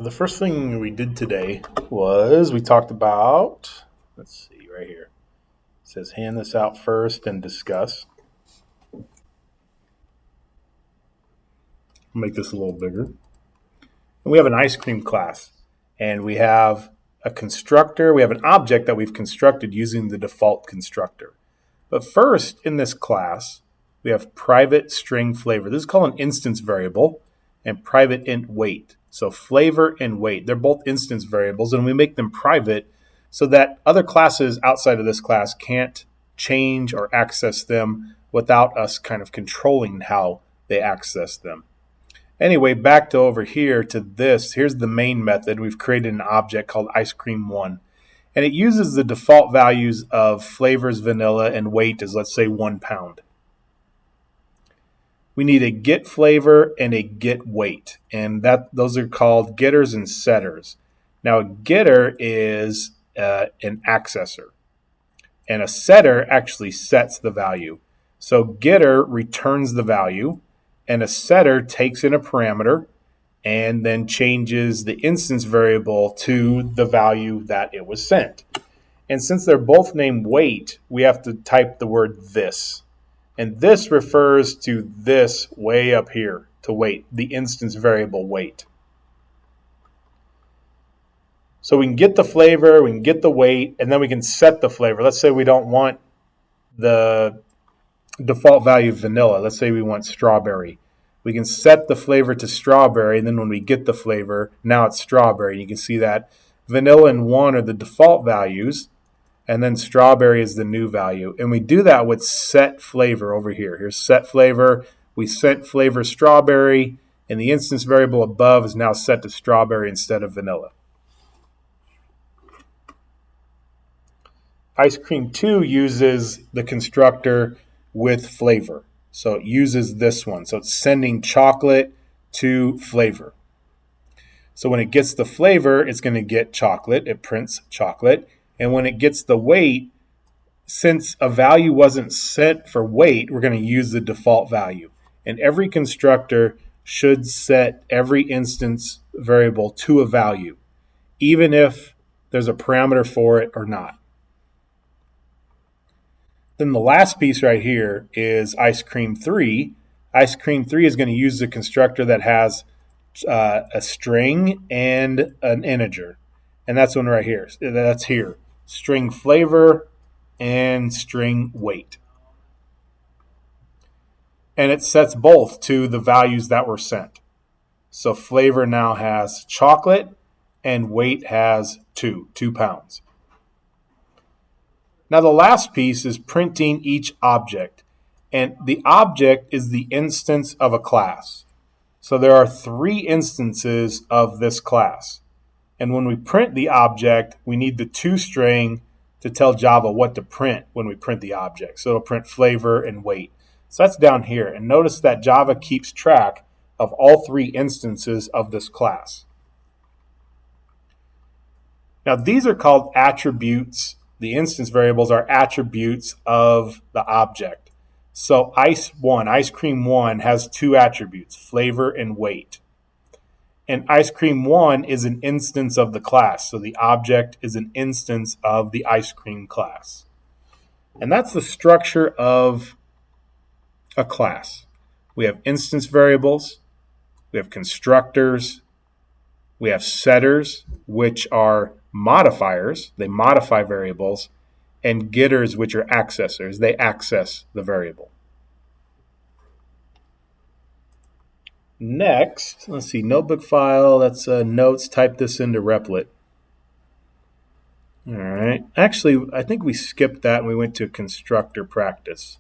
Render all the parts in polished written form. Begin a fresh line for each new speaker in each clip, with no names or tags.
The first thing we did today was we talked about, let's see right here. It says hand this out first and discuss. I'll make this a little bigger. And we have an ice cream class, and we have a constructor. We have an object that we've constructed using the default constructor. But first, in this class, we have private string flavor. This is called an instance variable, and private int weight. So flavor and weight, they're both instance variables, and we make them private so that other classes outside of this class can't change or access them without us kind of controlling how they access them. Anyway, back to over here to this. Here's the main method. We've created an object called ice cream 1. And it uses the default values of flavors, vanilla, and weight as, let's say, 1 pound. We need a get flavor and a get weight, and those are called getters and setters. Now, a getter is an accessor, and a setter actually sets the value. So getter returns the value, and a setter takes in a parameter and then changes the instance variable to the value that it was sent. And since they're both named weight, we have to type the word this. And this refers to this way up here, to weight, the instance variable weight. So we can get the flavor, we can get the weight, and then we can set the flavor. Let's say we don't want the default value of vanilla. Let's say we want strawberry. We can set the flavor to strawberry, and then when we get the flavor, now it's strawberry. You can see that vanilla and 1 are the default values, and then strawberry is the new value. And we do that with set flavor over here. Here's set flavor. We set flavor strawberry, and the instance variable above is now set to strawberry instead of vanilla. Ice cream 2 uses the constructor with flavor. So it uses this one. So it's sending chocolate to flavor. So when it gets the flavor, it's going to get chocolate. It prints chocolate. And when it gets the weight, since a value wasn't set for weight, we're going to use the default value. And every constructor should set every instance variable to a value, even if there's a parameter for it or not. Then the last piece right here is ice cream 3. Ice cream 3 is going to use the constructor that has a string and an integer. And that's one right here. That's here. String flavor and string weight. And it sets both to the values that were sent. So flavor now has chocolate and weight has 2 pounds. Now the last piece is printing each object. And the object is the instance of a class. So there are 3 instances of this class. And when we print the object, we need the toString to tell Java what to print when we print the object. So it'll print flavor and weight. So that's down here. And notice that Java keeps track of all 3 instances of this class. Now these are called attributes. The instance variables are attributes of the object. So ice cream 1 has 2 attributes, flavor and weight. And ice cream 1 is an instance of the class. So the object is an instance of the ice cream class. And that's the structure of a class. We have instance variables, we have constructors, we have setters, which are modifiers. They modify variables. And getters, which are accessors. They access the variable. Next, let's see, notebook file. That's notes. Type this into Replit. All right. Actually, I think we skipped that and we went to constructor practice.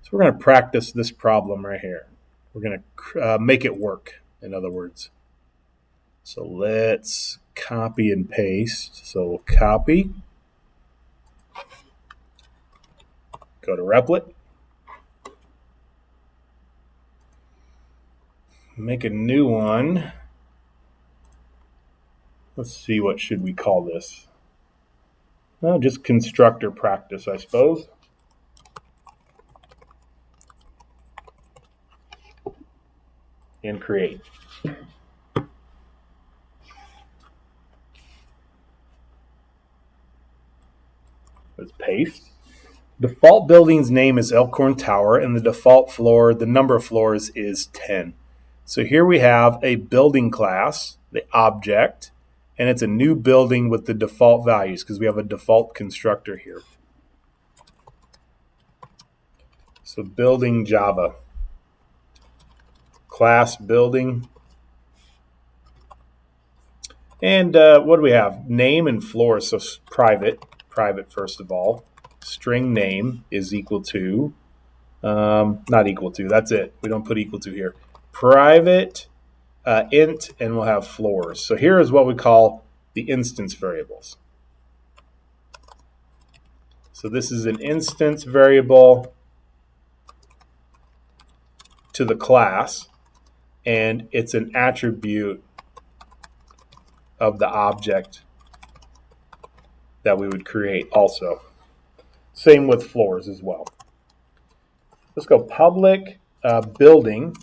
So we're going to practice this problem right here. We're going to make it work, in other words. So let's copy and paste. So we'll copy. Go to Replit. Make a new one. Let's see, what should we call this? Well, just constructor practice, I suppose. And create. Let's paste. Default building's name is Elkhorn Tower, and the default floor, the number of floors is 10. So here we have a building class, the object, and it's a new building with the default values because we have a default constructor here. So building Java, class building. And what do we have? Name and floor, so private first of all. String name is equal to, not equal to, that's it. We don't put equal to here. Private int, and we'll have floors. So here is what we call the instance variables. So this is an instance variable to the class, and it's an attribute of the object that we would create also. Same with floors as well. Let's go public building.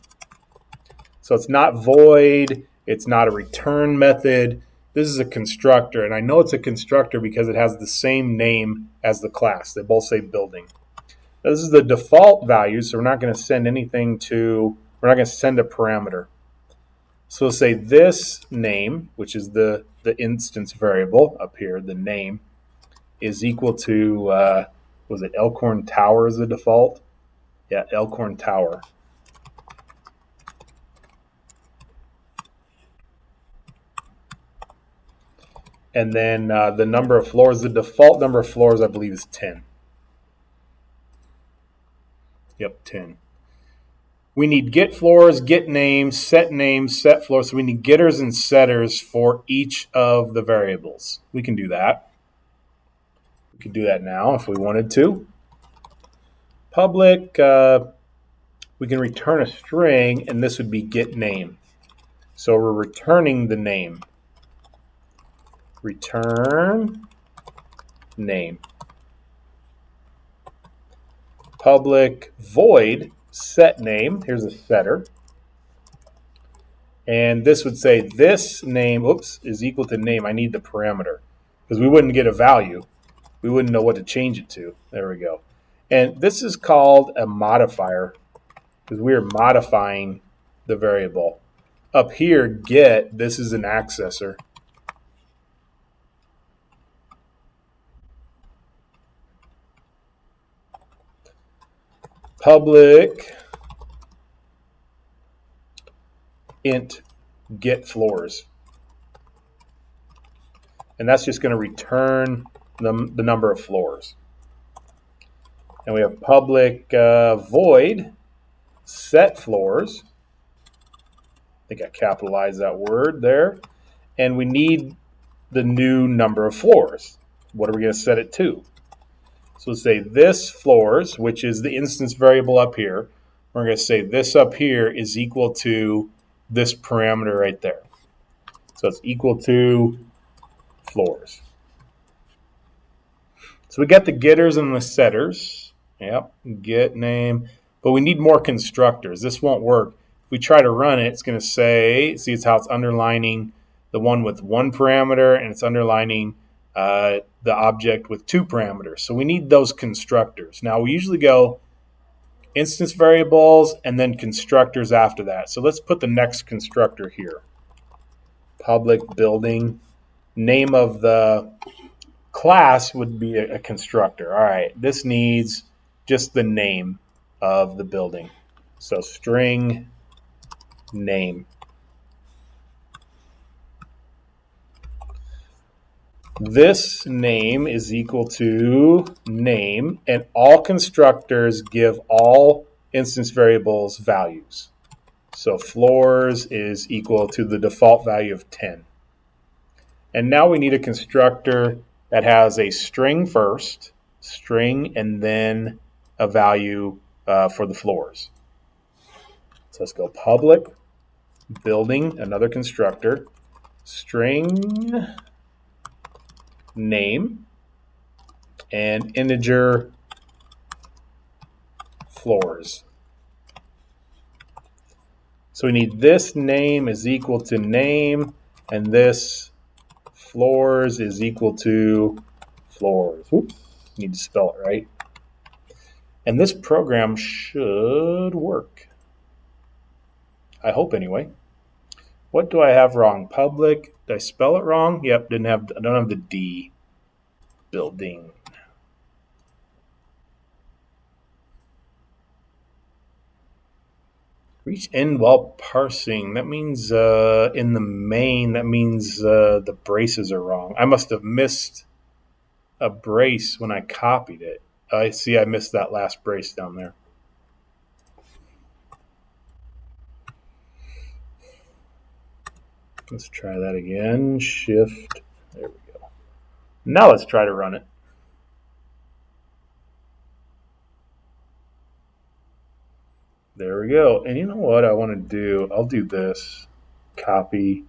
So it's not void, it's not a return method. This is a constructor, and I know it's a constructor because it has the same name as the class. They both say building. Now, this is the default value, so we're not going to send anything to, we're not going to send a parameter. So we'll say this name, which is the instance variable up here, the name, is equal to, was it Elkhorn Tower as the default? Yeah, Elkhorn Tower. And then the number of floors, the default number of floors, I believe, is 10. Yep, 10. We need get floors, get names, set floors. So we need getters and setters for each of the variables. We can do that. We can do that now if we wanted to. Public, we can return a string, and this would be get name. So we're returning the name. Return name. Public void set name. Here's a setter. And this would say this name, is equal to name. I need the parameter because we wouldn't get a value. We wouldn't know what to change it to. There we go. And this is called a modifier because we are modifying the variable. Up here, get, this is an accessor. Public int get floors. And that's just going to return the number of floors. And we have public void set floors. I think I capitalized that word there. And we need the new number of floors. What are we going to set it to? So let's say this floors, which is the instance variable up here. We're going to say this up here is equal to this parameter right there. So it's equal to floors. So we got the getters and the setters. Yep, get name. But we need more constructors. This won't work. If we try to run it, it's going to say, see, it's how it's underlining the one with one parameter, and it's underlining the object with two parameters. So we need those constructors. Now we usually go instance variables and then constructors after that. So let's put the next constructor here. Public building. Name of the class would be a constructor. All right, this needs just the name of the building. So string name. This name is equal to name, and all constructors give all instance variables values. So floors is equal to the default value of 10. And now we need a constructor that has a string first, string, and then a value for the floors. So let's go public, building, another constructor, string name, and integer floors. So we need this name is equal to name, and this floors is equal to floors. Oops, Need to spell it right. And this program should work. I hope anyway. What do I have wrong? Public. Did I spell it wrong? Yep, I don't have the D. Building. Reach end while parsing. That means in the main, that means the braces are wrong. I must have missed a brace when I copied it. I see I missed that last brace down there. Let's try that again. Shift. There we go. Now let's try to run it. There we go. And you know what I want to do? I'll do this. Copy.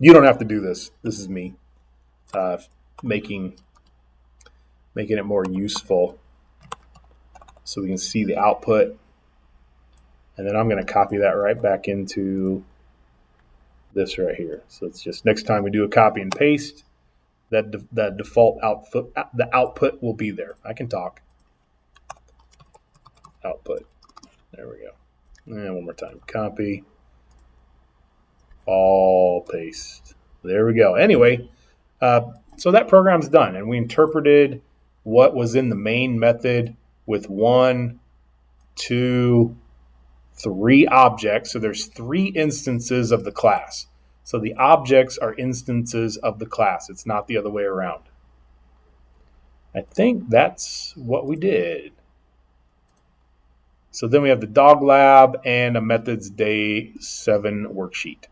You don't have to do this. This is me making it more useful so we can see the output. And then I'm going to copy that right back into this right here. So it's just next time we do a copy and paste, that default output, the output will be there. I can talk. Output. There we go. And one more time. Copy. All paste. There we go. Anyway, so that program's done, and we interpreted what was in the main method with 1, 2, 3 objects. So there's 3 instances of the class. So the objects are instances of the class. It's not the other way around. I think that's what we did. So then we have the dog lab and a methods day 7 worksheet.